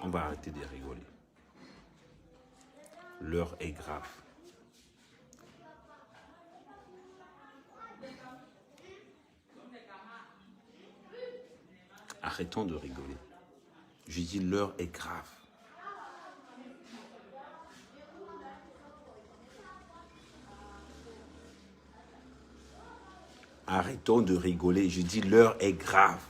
On va arrêter de rigoler. L'heure est grave. Arrêtons de rigoler. Je dis l'heure est grave. Arrêtons de rigoler. Je dis l'heure est grave.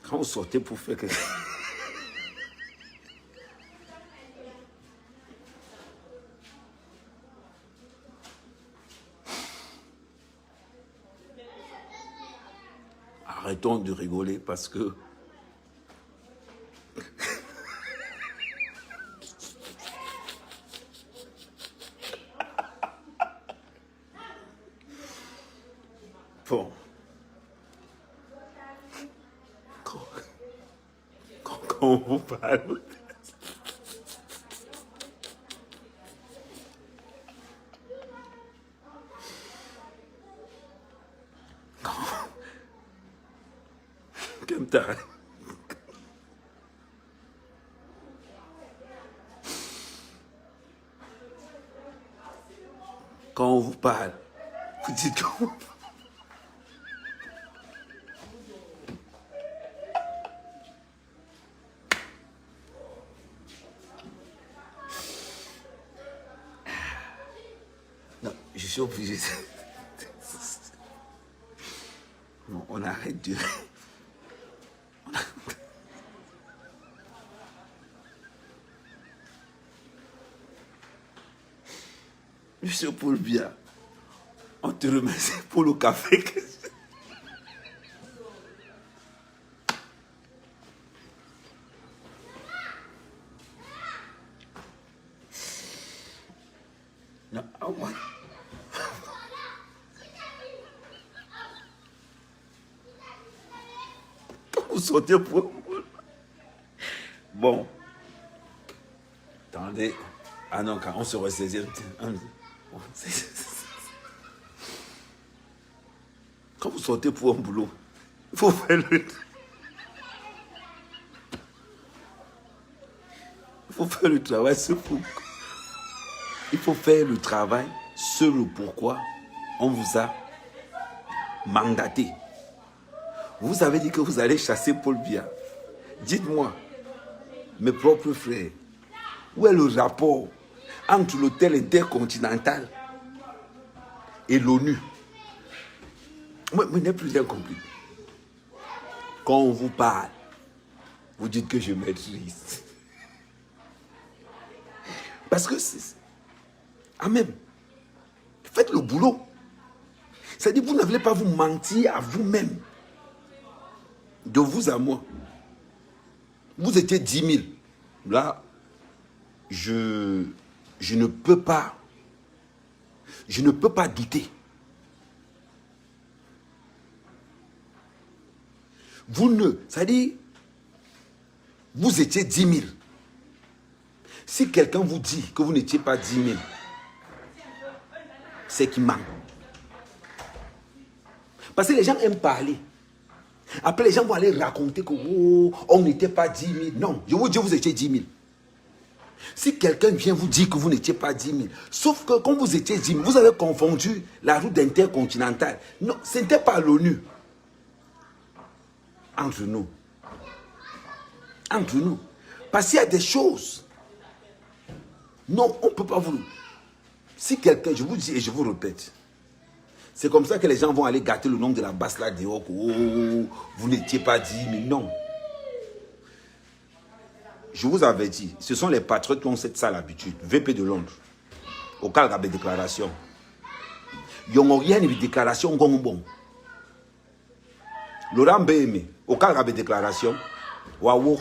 Quand vous sortez pour faire quelque chose... Arrêtons de rigoler parce que... Bon. Quand on vous parle... Quand on vous parle, vous dites que... Non, je suis obligé de... Non, on arrête de... Monsieur Paul Biya, on te remercie pour le café. Non, vous sortez pour... Bon. Attendez. Ah non, quand on se ressaisit... Quand vous sortez pour un boulot, il faut faire le... Il faut faire le travail, c'est pour... Il faut faire le travail, c'est le pourquoi on vous a mandaté. Vous avez dit que vous allez chasser Paul Biya. Dites-moi, mes propres frères, où est le rapport entre l'hôtel intercontinental et l'ONU? Moi, je n'ai plus rien compris. Quand on vous parle, vous dites que je maîtrise. Parce que c'est... Ah même, faites le boulot. C'est-à-dire vous n'allez pas vous mentir à vous-même. De vous à moi. Vous étiez 10 000. Là, je ne peux pas douter. C'est-à-dire, vous étiez 10 000. Si quelqu'un vous dit que vous n'étiez pas 10 000, c'est qu'il ment. Parce que les gens aiment parler. Après, les gens vont aller raconter que oh, on n'était pas 10 000. Non, je vous dis, vous étiez 10 000. Si quelqu'un vient vous dire que vous n'étiez pas 10 000, sauf que quand vous étiez 10 000, vous avez confondu la route intercontinentale. Non, ce n'était pas l'ONU. Entre nous. Entre nous. Parce qu'il y a des choses. Non, on ne peut pas vous... Si quelqu'un, je vous dis et je vous répète, c'est comme ça que les gens vont aller gâter le nom de la basse là dehors. Oh, vous n'étiez pas 10 000. Non. Je vous avais dit, ce sont les patriotes qui ont cette sale habitude. VP de Londres. Au cas de déclaration. Il n'y a rien de déclaration comme bon. Laurent BM, au cas de déclaration. Waouh.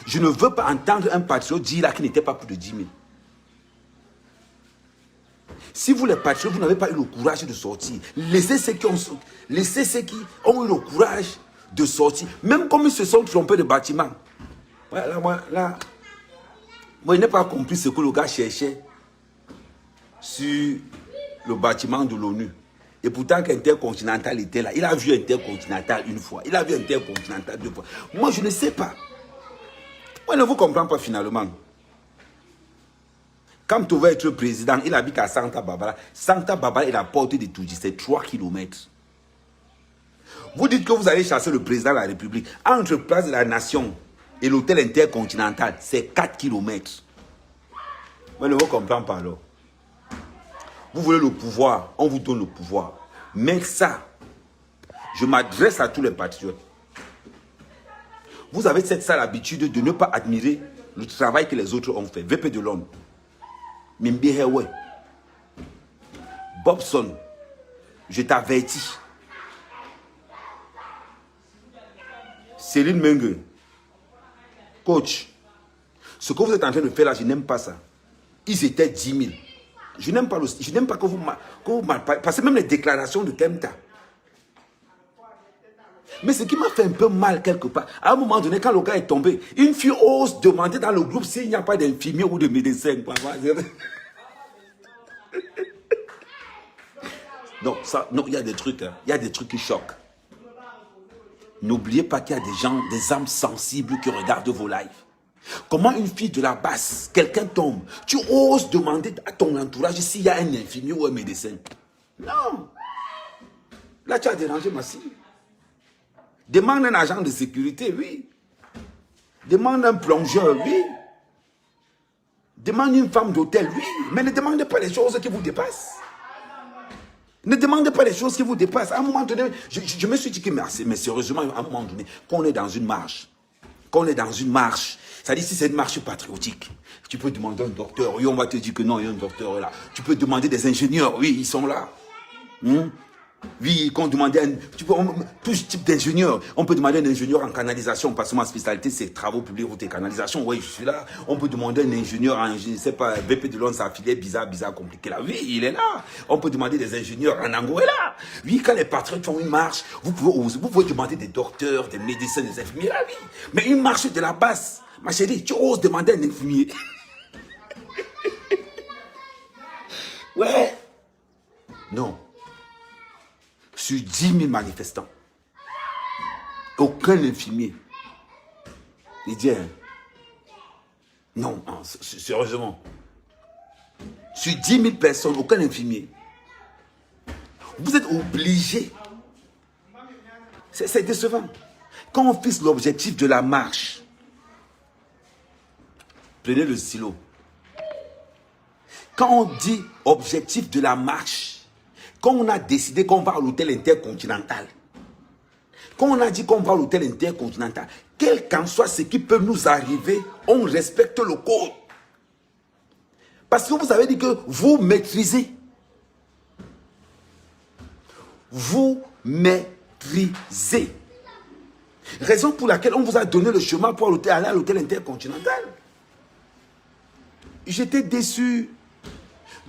Je ne veux pas entendre un patriote dire là qu'il n'était pas plus de 10 000. Si vous les patriotes, vous n'avez pas eu le courage de sortir, laissez ceux qui ont eu le courage de sortir, même comme ils se sont trompés de bâtiment. Voilà, moi, je n'ai pas compris ce que le gars cherchait sur le bâtiment de l'ONU. Et pourtant qu'Intercontinental était là. Il a vu Intercontinental une fois. Il a vu Intercontinental deux fois. Moi, je ne sais pas. Moi, je ne vous comprends pas finalement. Quand tu veux être président, il habite à Santa Barbara. Santa Barbara est la porte de Tuji, c'est 3 kilomètres. Vous dites que vous allez chasser le président de la République. Entre Place de la Nation et l'hôtel Intercontinental, c'est 4 kilomètres. Moi, je ne vous comprends pas alors. Vous voulez le pouvoir, on vous donne le pouvoir. Mais ça, je m'adresse à tous les patriotes. Vous avez cette sale habitude de ne pas admirer le travail que les autres ont fait. VP de l'ONU. Mimbihewe. Bobson, je t'avertis. Céline Mengue. Coach, ce que vous êtes en train de faire là, je n'aime pas ça. Ils étaient 10 000. Je n'aime pas, que vous parlez. Parce que même les déclarations de Kemta. Mais ce qui m'a fait un peu mal quelque part, à un moment donné, quand le gars est tombé, une fille ose demander dans le groupe s'il n'y a pas d'infirmier ou de médecin. Non, il y a des trucs, il y a des trucs qui choquent. N'oubliez pas qu'il y a des gens, des âmes sensibles qui regardent vos lives. Comment une fille de la basse, quelqu'un tombe, tu oses demander à ton entourage s'il y a un infirmier ou un médecin? Non. Là, tu as dérangé ma fille. Demande un agent de sécurité, oui. Demande un plongeur, oui. Demande une femme d'hôtel, oui. Mais ne demandez pas les choses qui vous dépassent. Ne demandez pas les choses qui vous dépassent. À un moment donné, je me suis dit que, mais sérieusement, à un moment donné, qu'on est dans une marche. Qu'on est dans une marche. C'est-à-dire, si c'est une marche patriotique, tu peux demander à un docteur, oui, on va te dire que non, il y a un docteur là. Tu peux demander des ingénieurs, oui, ils sont là. Oui, quand on demandait, tout type d'ingénieur, on peut demander un ingénieur en canalisation, parce que ma spécialité c'est travaux publics, routes et canalisation, oui, je suis là. On peut demander un ingénieur en, je ne sais pas, BP de l'On, ça filait bizarre, compliqué là. Oui, il est là. On peut demander des ingénieurs en Angola. Oui, quand les patriotes font une marche, vous pouvez demander des docteurs, des médecins, des infirmiers, là, oui. Mais une marche de la basse, ma chérie, tu oses demander un infirmier. Ouais. Non. Sur 10 000 manifestants, aucun infirmier. Il dit, non, sérieusement, sur 10 000 personnes, aucun infirmier. Vous êtes obligés. C'est décevant. Quand on fixe l'objectif de la marche, prenez le stylo. Quand on dit objectif de la marche, quand on a décidé qu'on va à l'hôtel Intercontinental, quand on a dit qu'on va à l'hôtel Intercontinental, quel qu'en soit ce qui peut nous arriver, on respecte le code. Parce que vous avez dit que vous maîtrisez. Vous maîtrisez. Raison pour laquelle on vous a donné le chemin pour aller à l'hôtel Intercontinental. J'étais déçu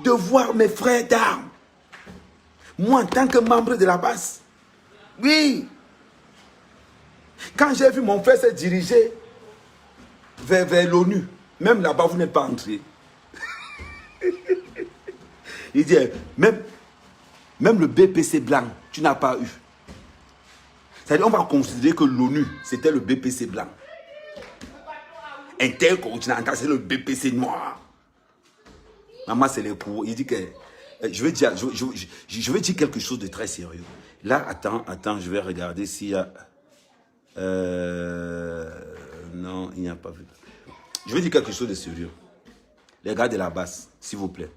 de voir mes frères d'armes. Moi, en tant que membre de la base, oui. Quand j'ai vu mon frère se diriger vers l'ONU, même là-bas, vous n'êtes pas entré. Il dit, même le BPC blanc, tu n'as pas eu. C'est-à-dire, on va considérer que l'ONU, c'était le BPC blanc. Intercontinental, c'est le BPC noir. Maman, c'est les cours. Il dit que... Je vais dire quelque chose de très sérieux. Là, attends, je vais regarder s'il y a... non, il n'y a pas vu. Je vais dire quelque chose de sérieux. Les gars de la basse, s'il vous plaît,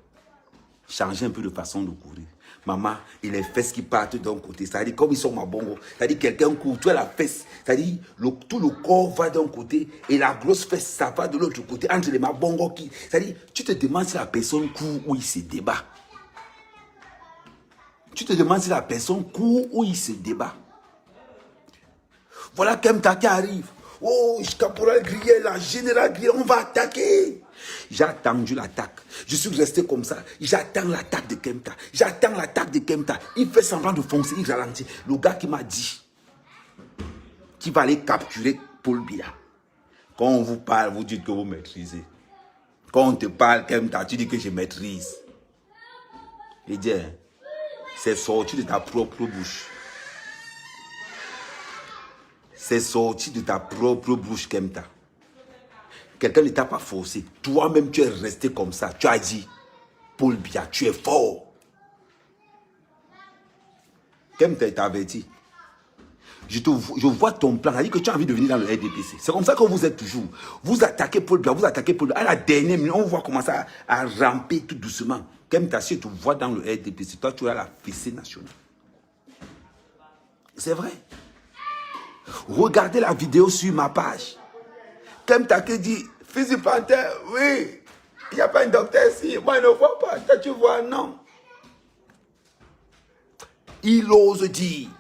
changez un peu de façon de courir. Maman, et les fesses qui partent d'un côté, c'est-à-dire comme ils sont ma bongo, c'est-à-dire quelqu'un court, tu as la fesse, c'est-à-dire tout le corps va d'un côté et la grosse fesse, ça va de l'autre côté, entre les mabongos qui... C'est-à-dire, tu te demandes si la personne court ou il se débat. Tu te demandes si la personne court ou il se débat. Voilà Kemta qui arrive. Oh, caporal Grier, la général Grier, on va attaquer. J'ai attendu l'attaque. Je suis resté comme ça. J'attends l'attaque de Kemta. J'attends l'attaque de Kemta. Il fait semblant de foncer, il ralentit. Le gars qui m'a dit qu'il va aller capturer Paul Biya. Quand on vous parle, vous dites que vous maîtrisez. Quand on te parle, Kemta, tu dis que je maîtrise. Il dit, C'est sorti de ta propre bouche. C'est sorti de ta propre bouche, Kemta. Quelqu'un ne t'a pas forcé. Toi-même, tu es resté comme ça. Tu as dit, Paul Biya, tu es fort. Kemta t'a averti. Je vois ton plan. Ça dit que tu as envie de venir dans le RDPC. C'est comme ça que vous êtes toujours. Vous attaquez Paul Biya, vous attaquez Paul Biya. À la dernière minute, on voit commencer à ramper tout doucement. Kemta, si tu vois dans le RDPC, toi, tu as la fessée nationale. C'est vrai. Regardez la vidéo sur ma page. Kemta qui dit, fils du panthère, oui, il n'y a pas un docteur ici. Moi, je ne vois pas. Toi, tu vois, non. Il ose dire,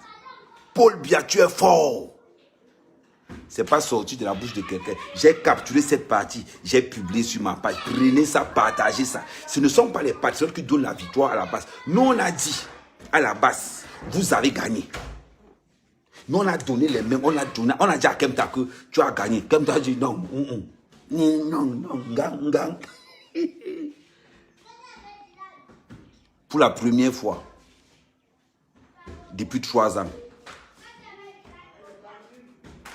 Paul Biya, tu es fort. Ce n'est pas sorti de la bouche de quelqu'un. J'ai capturé cette partie, j'ai publié sur ma page. Prenez ça, partagez ça. Ce ne sont pas les patriotes qui donnent la victoire à la base. Nous, on a dit, à la base, vous avez gagné. Nous, on a donné les mêmes, on a dit à Kemta que tu as gagné. Kemta a dit non, non, gang. Pour la première fois, depuis 3 ans,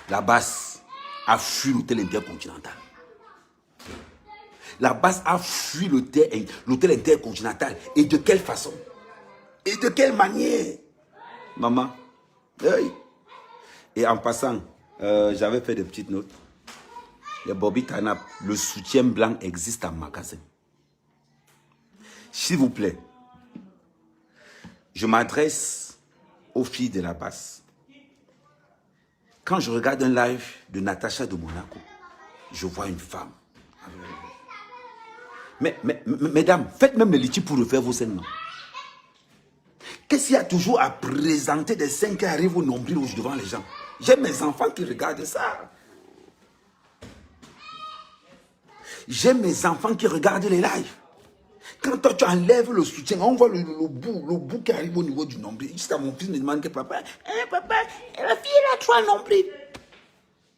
la base a fui l'hôtel intercontinental. La base a fui l'hôtel intercontinental. Et de quelle façon? Et de quelle manière? Maman, hey. Et en passant, j'avais fait des petites notes. Les Bobby Tanap, le soutien blanc existe en magasin. S'il vous plaît, je m'adresse aux filles de la base. Quand je regarde un live de Natacha de Monaco, je vois une femme. Mais mesdames, faites même le litige pour refaire vos scènes. Qu'est-ce qu'il y a toujours à présenter des scènes qui arrivent au nombril devant les gens? J'ai mes enfants qui regardent ça. J'ai mes enfants qui regardent les lives. Quand toi tu enlèves le soutien, on voit le bout qui arrive au niveau du nombril. Jusqu'à mon fils me demande que papa, papa, la fille elle a 3 nombrils.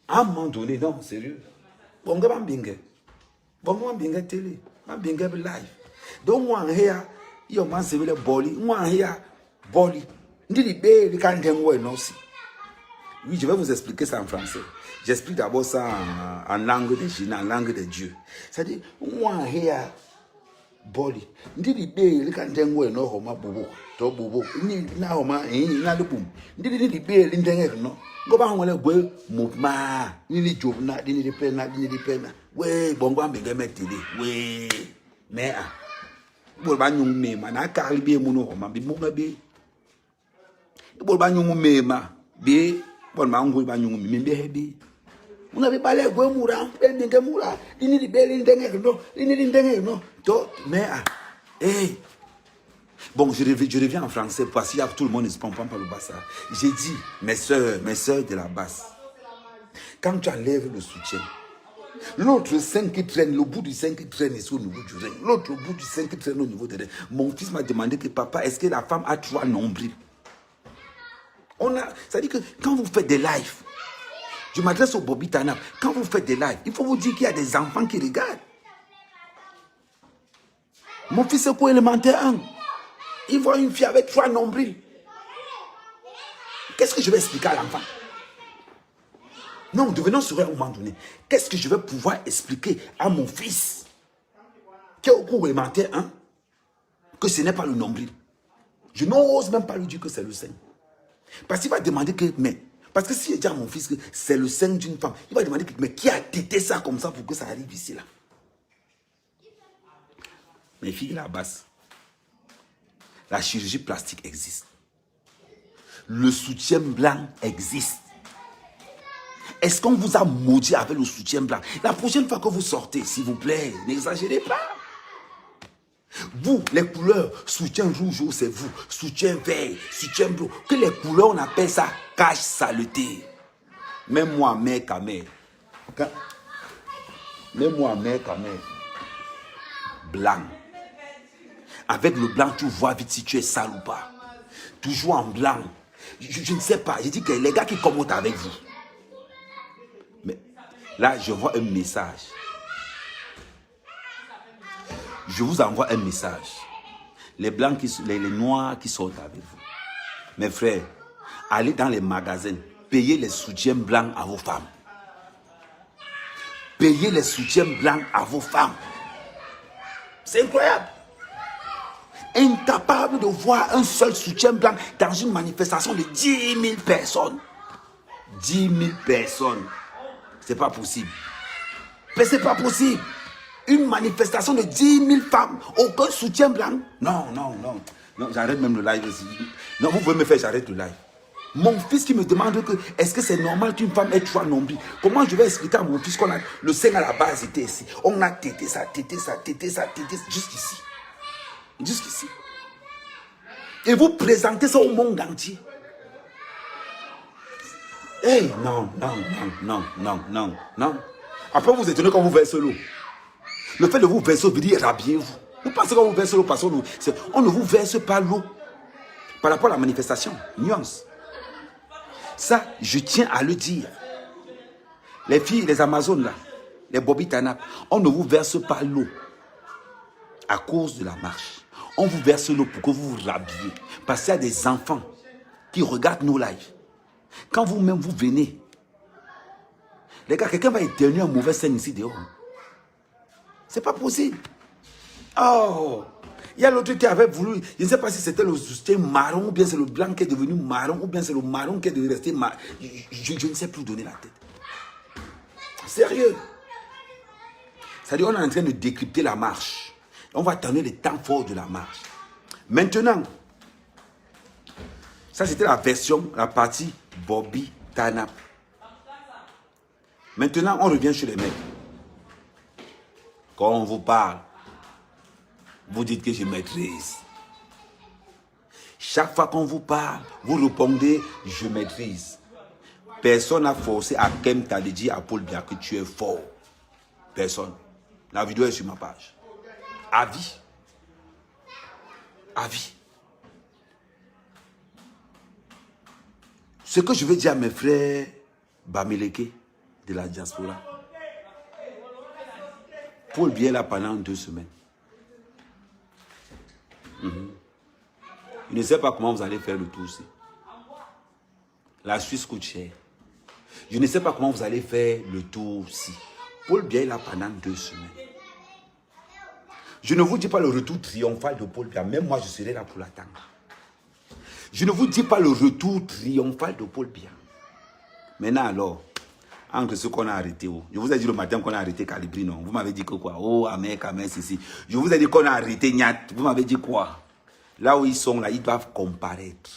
À un moment donné, non, sérieux. Bon, je vais bien. Bon, je vais bien télé. Je vais bien live. Donc, moi, je vais le boli. Moi, je vais boli. Oui, je vais vous expliquer ça en français. J'explique d'abord ça en langue de Chine, en langue de Dieu. C'est-à-dire, moi, je vais boli. Ndili be likandengwe no homa bubu to bubu ni na homa na lupum ndili be lindenge no ngoba ngole gwe muma ni jobna ni pena we bongo ambenge metili we me a bo ba nyum me ma na ka libe mu no homa bi mu be bo ba nyum me ma be bo ma ngwe ba nyum me be be una be bale gwe mura ndenge mura ni be lindenge no to me a hey. Bon, je reviens en français parce qu'il y a tout le monde ne se comprend pas le bassa. J'ai dit, mes soeurs de la basse, quand tu enlèves le soutien, l'autre sein qui traîne, le bout du sein qui traîne ici au niveau du rein, l'autre bout du sein qui traîne au niveau des reins. Mon fils m'a demandé que papa, est-ce que la femme a 3 nombrils? Ça dit que quand vous faites des lives, je m'adresse au Bobby Tanap, quand vous faites des lives, il faut vous dire qu'il y a des enfants qui regardent. Mon fils est élémentaire 1. Il voit une fille avec 3 nombrils. Qu'est-ce que je vais expliquer à l'enfant? Non, devenons sérieux à un moment donné. Qu'est-ce que je vais pouvoir expliquer à mon fils qui est au cours élémentaire 1 que ce n'est pas le nombril? Je n'ose même pas lui dire que c'est le sein. Parce qu'il va demander que, mais, parce que si je dis à mon fils que c'est le sein d'une femme, il va demander que, mais qui a tété ça comme ça pour que ça arrive ici là? Mes filles là-bas, la chirurgie plastique existe. Le soutien blanc existe. Est-ce qu'on vous a maudit avec le soutien blanc? La prochaine fois que vous sortez, s'il vous plaît, n'exagérez pas. Vous, les couleurs, soutien rouge, c'est vous. Soutien vert, soutien bleu. Que les couleurs, on appelle ça cache saleté. Même moi, mère, camère. Même moi, mère, camère. Blanc. Avec le blanc, tu vois vite si tu es sale ou pas. Toujours en blanc. Je ne sais pas. Je dis que les gars qui commentent avec vous. Mais là, je vois un message. Je vous envoie un message. Les blancs, les noirs qui sortent avec vous. Mes frères, allez dans les magasins, payez les soutiens blancs à vos femmes. Payez les soutiens blancs à vos femmes. C'est incroyable. Incapable de voir un seul soutien blanc dans une manifestation de 10 000 personnes. 10 000 personnes. C'est pas possible. Mais c'est pas possible. Une manifestation de 10 000 femmes, aucun soutien blanc. Non, non, non. Non, j'arrête même le live aussi. Non, vous pouvez me faire, j'arrête le live. Mon fils qui me demande que est-ce que c'est normal qu'une femme ait 3 nombrils. Comment je vais expliquer à mon fils qu'on a le sein à la base était ici. On a tété ça, jusqu'ici. Jusqu'ici. Et vous présentez ça au monde entier. Hey, non, non, non, non, non, non, non. Après vous étonnez quand vous versez l'eau. Le fait de vous verser veut dire rhabillez-vous. Vous pensez qu'on vous verse l'eau parce qu'on ne vous verse pas l'eau. Par rapport à la manifestation, nuance. Ça, je tiens à le dire. Les filles, les Amazones là, les Bobby Tanap, on ne vous verse pas l'eau à cause de la marche. On vous verse l'eau pour que vous vous rhabillez. Parce qu'il y a des enfants qui regardent nos lives. Quand vous-même vous venez, les gars, quelqu'un va éternuer un mauvais scène ici dehors. C'est pas possible. Oh, il y a l'autre qui avait voulu, je ne sais pas si c'était le soutien marron, ou bien c'est le blanc qui est devenu marron, ou bien c'est le marron qui est devenu resté marron. Je ne sais plus donner la tête. Sérieux. C'est-à-dire, on est en train de décrypter la marche. On va attendre les temps forts de la marche. Maintenant, ça c'était la version, la partie Bobby Tanap. Maintenant, on revient chez les mecs. Quand on vous parle, vous dites que je maîtrise. Chaque fois qu'on vous parle, vous répondez je maîtrise. Personne n'a forcé à Kem Tah de dire à Paul Biya que tu es fort. Personne. La vidéo est sur ma page. Avis. Avis. Ce que je veux dire à mes frères Bamileke de la diaspora. Paul Biya est là pendant 2 semaines. Je ne sais pas comment vous allez faire le tour aussi. La Suisse coûte cher. Je ne sais pas comment vous allez faire le tour aussi. Paul Biya est là pendant 2 semaines. Je ne vous dis pas le retour triomphal de Paul Biya. Même moi, je serai là pour l'attendre. Je ne vous dis pas le retour triomphal de Paul Biya. Maintenant alors, entre ceux qu'on a arrêtés, je vous ai dit le matin qu'on a arrêté Calibri, non? Vous m'avez dit que quoi? Oh, Amek, ici. Je vous ai dit qu'on a arrêté Nyat. Vous m'avez dit quoi? Là où ils sont, là, ils doivent comparaître.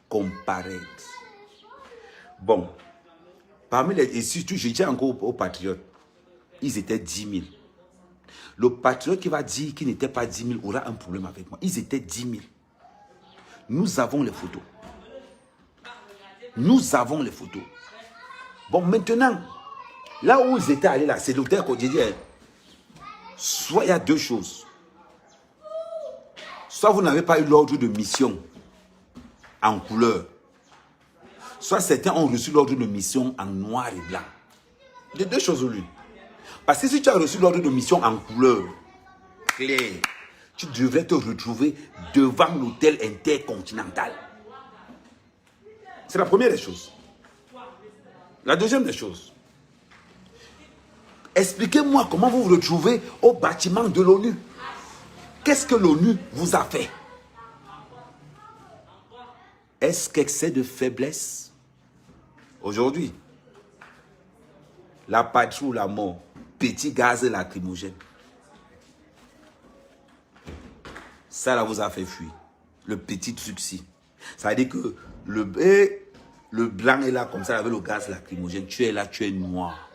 Comparaître. Bon. Parmi les... Et surtout, je dis encore aux patriotes. Ils étaient 10 000. Le patriote qui va dire qu'il n'était pas 10 000 aura un problème avec moi. Ils étaient 10 000. Nous avons les photos. Nous avons les photos. Bon, maintenant, là où ils étaient allés là, c'est l'hôtel qu'on dit, soit il y a 2 choses. Soit vous n'avez pas eu l'ordre de mission en couleur. Soit certains ont reçu l'ordre de mission en noir et blanc. Les 2 choses l'une. Parce que si tu as reçu l'ordre de mission en couleur claire, tu devrais te retrouver devant l'hôtel intercontinental. C'est la première des choses. La deuxième des choses. Expliquez-moi comment vous vous retrouvez au bâtiment de l'ONU. Qu'est-ce que l'ONU vous a fait? Est-ce qu'excès de faiblesse? Aujourd'hui, la patrie ou la mort, petit gaz lacrymogène. Ça là vous a fait fuir. Le petit truc-ci. Ça veut dire que le blanc est là comme ça avec le gaz lacrymogène. Tu es là, tu es noir.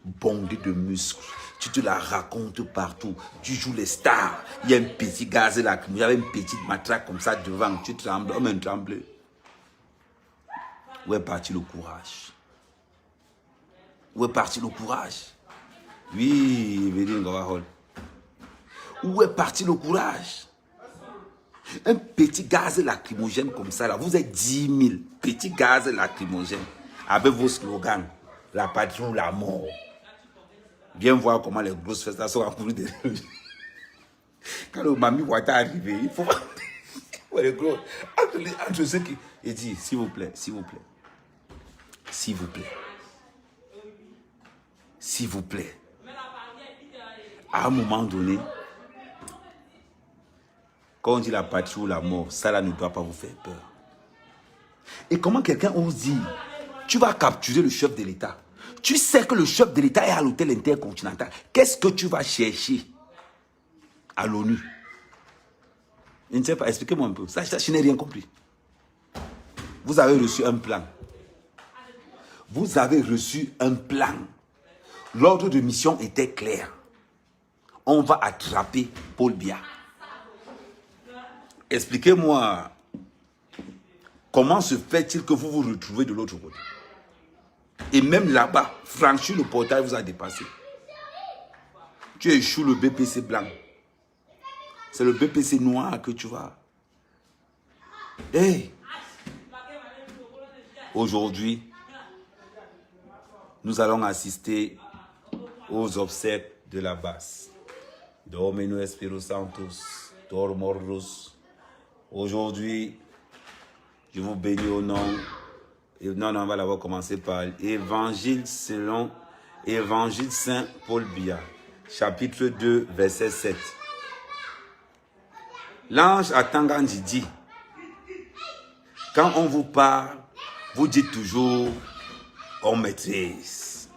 Bondé de muscles. Tu te la racontes partout. Tu joues les stars. Il y a un petit gaz lacrymogène. Il y avait une petite matraque comme ça devant. Tu trembles, comme un tremblé. Où est parti le courage? Où est parti le courage? Oui, où est parti le courage? Un petit gaz lacrymogène comme ça, là, vous êtes 10 000 petits gaz lacrymogènes avec vos slogans, la patrie ou la mort. Viens voir comment les grosses fesses sont en cours de... Quand le Mami Ouattara est arrivé, il faut... entre ceux qui... Il dit, s'il vous plaît, s'il vous plaît. S'il vous plaît. S'il vous plaît. À un moment donné, quand on dit la patrie ou la mort, ça là ne doit pas vous faire peur. Et comment quelqu'un ose dire, tu vas capturer le chef de l'État. Tu sais que le chef de l'État est à l'hôtel intercontinental. Qu'est-ce que tu vas chercher à l'ONU? Je ne sais pas, expliquez-moi un peu. Ça, je n'ai rien compris. Vous avez reçu un plan. Vous avez reçu un plan. L'ordre de mission était clair. On va attraper Paul Biya. Expliquez-moi, comment se fait-il que vous vous retrouvez de l'autre côté? Et même là-bas, franchir le portail vous a dépassé. Tu échoues le BPC blanc. C'est le BPC noir que tu vas. Hey! Aujourd'hui, nous allons assister aux obsèques de la base. Domino Espírito Santos, Dormorus. Aujourd'hui, je vous bénis au nom. Non, on va d'abord commencer par Évangile selon Évangile Saint Paul Biya, chapitre 2, verset 7. L'ange à Tangandji dit, quand on vous parle, vous dites toujours, on maîtrise.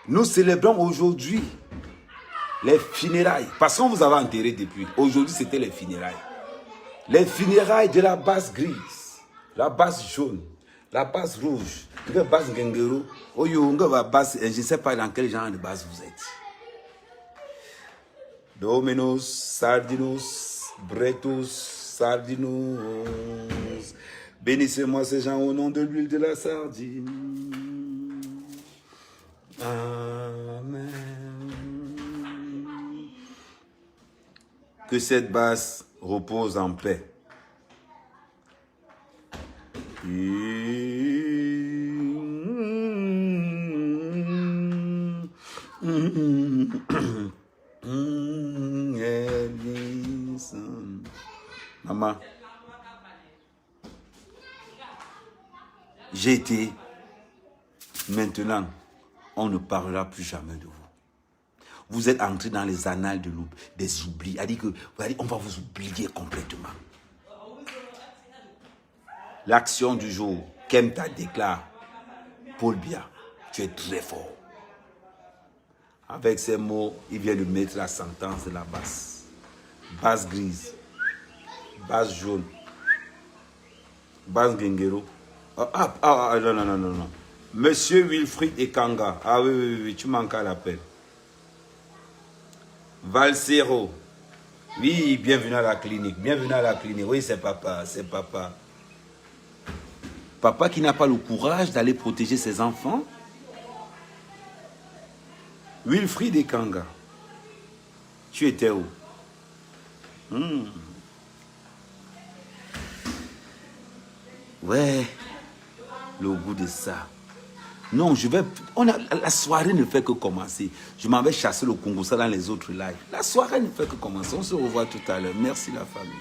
Nous célébrons aujourd'hui les funérailles, parce qu'on vous avait enterré depuis. Aujourd'hui, c'était les funérailles. Les funérailles de la base grise, la base jaune, la base rouge, la base Ngengero, je ne sais pas dans quel genre de base vous êtes. Dominos, Sardinos, Bretos, Sardinos. Bénissez-moi ces gens au nom de l'huile de la sardine. Amen. Que cette base repose en paix. Maman, j'ai été, maintenant, on ne parlera plus jamais de vous. Vous êtes entré dans les annales de des oublis. On va vous oublier complètement. L'action du jour, Kemta déclare, Paul Biya, tu es très fort. Avec ces mots, il vient de mettre la sentence de la base. Base grise, base jaune, base Ngengero. Non. Monsieur Wilfried Ekanga. Ah oui, tu manques à l'appel. Valsero. Oui, bienvenue à la clinique. Bienvenue à la clinique. Oui, c'est papa, c'est papa. Papa qui n'a pas le courage d'aller protéger ses enfants. Wilfried Ekanga. Tu étais où? Ouais. Le goût de ça. Non, la soirée ne fait que commencer. Je m'en vais chasser le Congo ça dans les autres lives. La soirée ne fait que commencer. On se revoit tout à l'heure. Merci la famille.